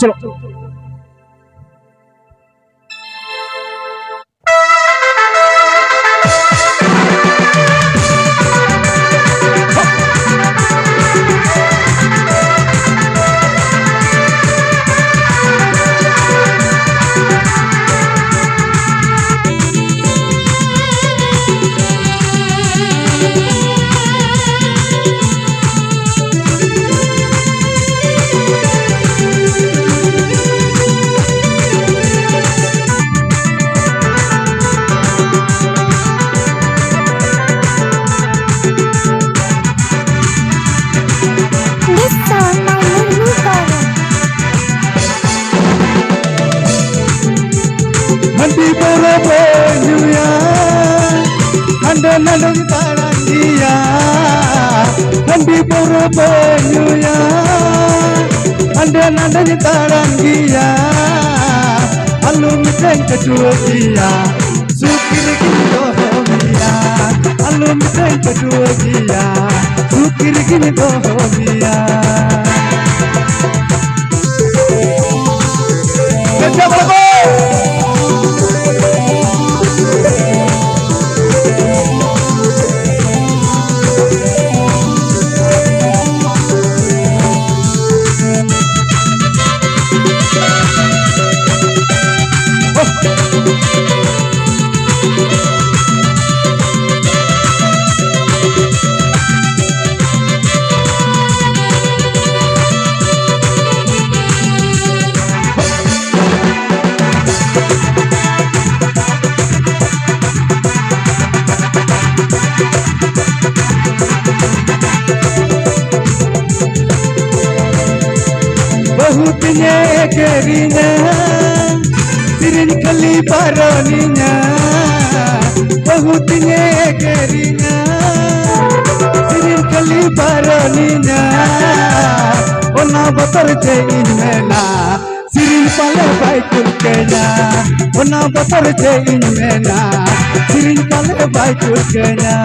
चलो Nanti berapa dunia, anda nanti taran dia. Nanti berapa dunia, anda nanti taran dia. Alum dan kedua dia, sukir kita dia. Alum dan kedua dia, sukir kita dia. Kerja berapa? Bahutnya kerinya, sirin kali paroninya. Bahutnya kerinya, sirin kali paroninya. Ona batar jain mena, sirin pale baikul kenya. Ona batar jain mena, sirin pale baikul kenya.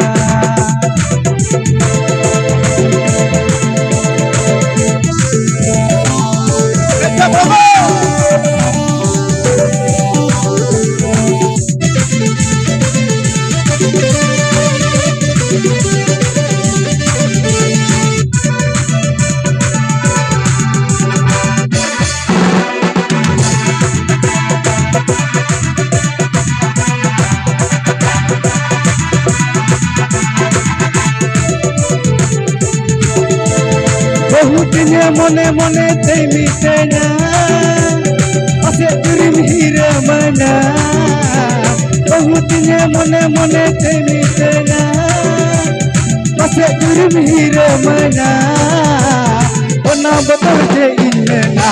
Bahutnya mone mone temi tenya, asyik kirim hira mana. Bahutnya mone mone temi tenya, asyik kirim hira mana. Ona batar jain mena,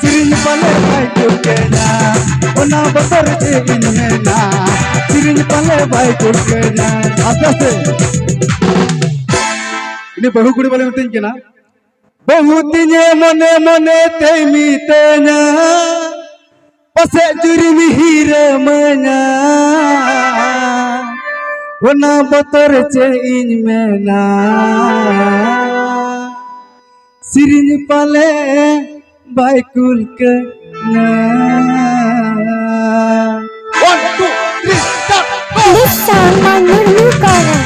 sirin pale baikul kenya. Ona batar jain mena, sirin pale baikul kenya. Atas ini bahu kuri pale metin kena. Bahutnya mone mone temi tenya, pasek juri mihira mana. Wana batar jain mena, sirin pale baikul kenya. 1, 2, 3, start. This song by Nurul Karan.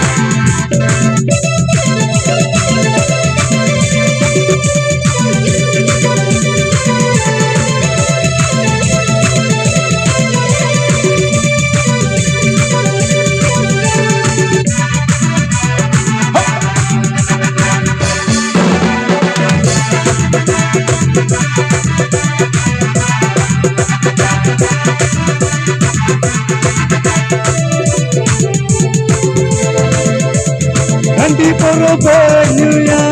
Nanti perubahannya,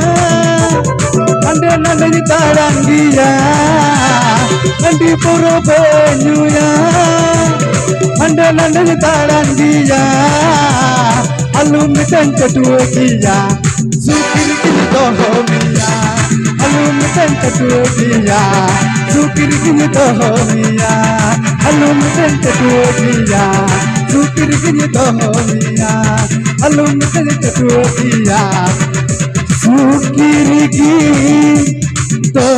anda nanti taran dia. Nanti perubahannya, anda nanti taran dia. Alum dan kedua dia, sukir kini tohomia. Alum dan kedua dia, sukir kini tohomia. Alum dan kedua dia, sukir kini tohomia. Alum dan kedua dia, sukir kini tohomia.